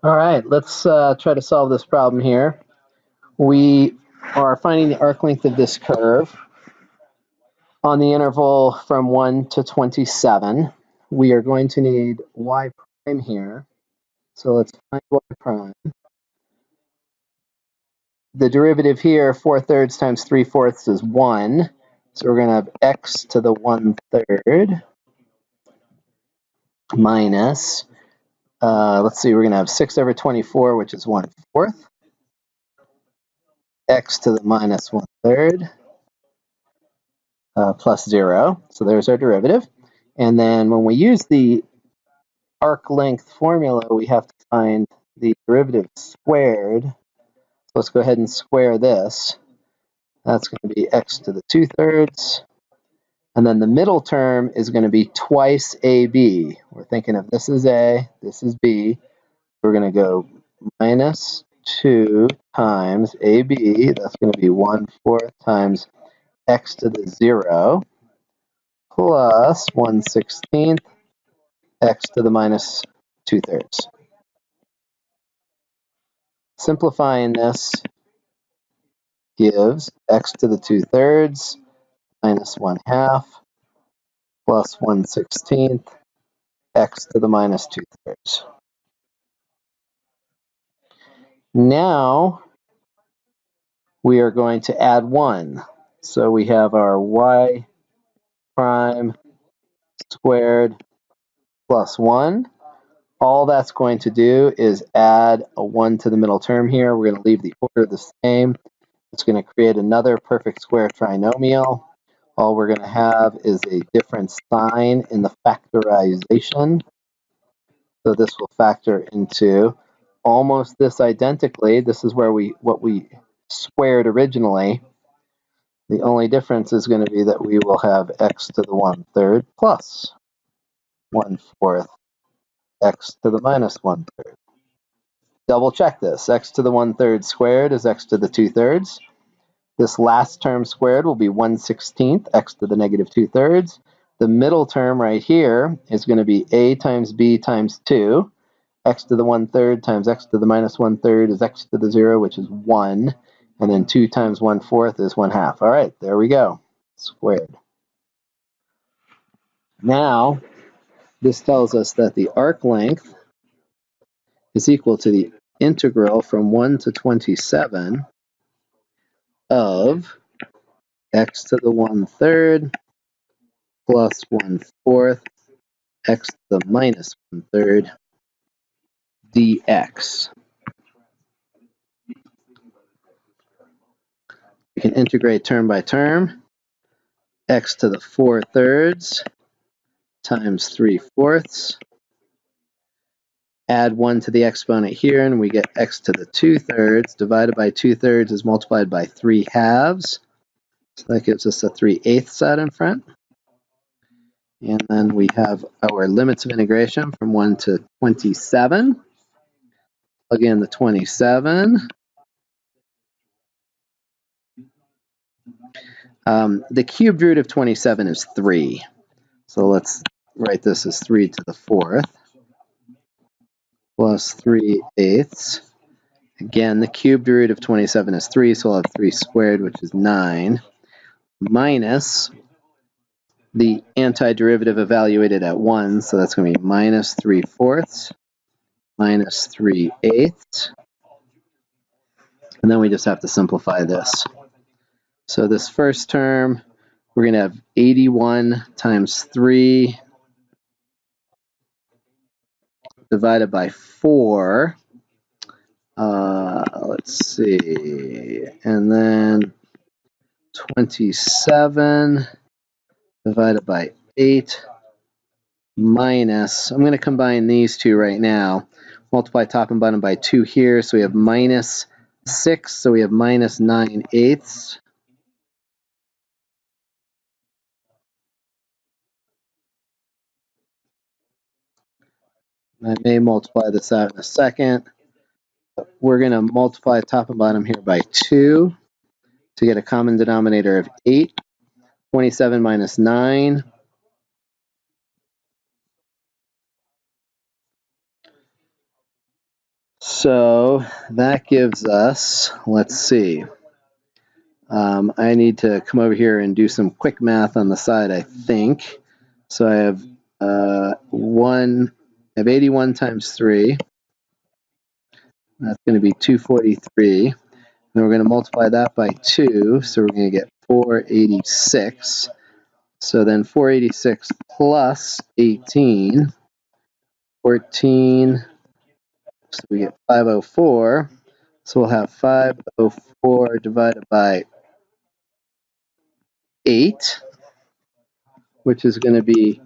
All right, let's try to solve this problem here. We are finding the arc length of this curve on the interval from 1 to 27. We are going to need y prime here. So let's find y prime. The derivative here, 4/3 times 3/4 is 1. So we're going to have x to the 1/3 minus, let's see, we're going to have 6 over 24, which is 1/4. X to the minus 1/3 plus 0. So there's our derivative. And then when we use the arc length formula, we have to find the derivative squared. So let's go ahead and square this. That's going to be x to the 2/3. And then the middle term is going to be twice AB. We're thinking of this is A, this is B. We're going to go minus 2 times AB. That's going to be 1/4 times x to the 0 plus 1/16 x to the minus 2/3. Simplifying this gives x to the 2/3 minus 1/2 plus 1/16 x to the minus 2/3. Now we are going to add 1. So we have our y prime squared plus 1. All that's going to do is add a 1 to the middle term here. We're going to leave the order the same. It's going to create another perfect square trinomial. All we're going to have is a different sign in the factorization. So this will factor into almost this identically. This is where what we squared originally. The only difference is going to be that we will have x to the 1/3 plus 1/4 x to the minus 1/3. Double check this. X to the 1/3 squared is x to the 2/3. This last term squared will be 1/16 x to the negative 2/3. The middle term right here is going to be a times b times 2. X to the 1/3 times x to the minus 1/3 is x to the 0, which is 1. And then 2 times 1/4 is 1/2. All right, there we go. Squared. Now, this tells us that the arc length is equal to the integral from 1 to 27 of x to the 1/3 plus 1/4 x to the minus 1/3 dx. We can integrate term by term. X to the 4/3 times 3/4. Add 1 to the exponent here, and we get x to the 2/3 divided by 2/3 is multiplied by 3/2. So that gives us a 3/8 out in front. And then we have our limits of integration from 1 to 27. Plug in the 27. The cubed root of 27 is 3. So let's write this as 3 to the 4th plus 3/8. Again, the cubed root of 27 is 3, so we'll have 3 squared, which is 9, minus the antiderivative evaluated at 1, so that's going to be minus 3/4 minus 3/8. And then we just have to simplify this. So this first term, we're going to have 81 times 3 divided by 4. Let's see. And then 27 divided by 8 minus, I'm going to combine these two right now. Multiply top and bottom by 2 here, so we have minus 6, so we have minus 9/8. I may multiply this out in a second. We're going to multiply top and bottom here by 2 to get a common denominator of 8. 27 minus 9. So that gives us, let's see. I need to come over here and do some quick math on the side, I think. So I have I have 81 times 3. That's going to be 243. Then we're going to multiply that by 2, so we're going to get 486. So then 486 plus 18, 14, so we get 504. So we'll have 504 divided by 8, which is going to be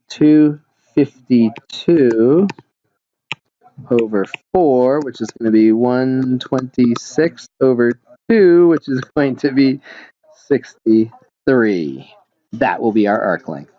252 over 4, which is going to be 126 over 2, which is going to be 63. That will be our arc length.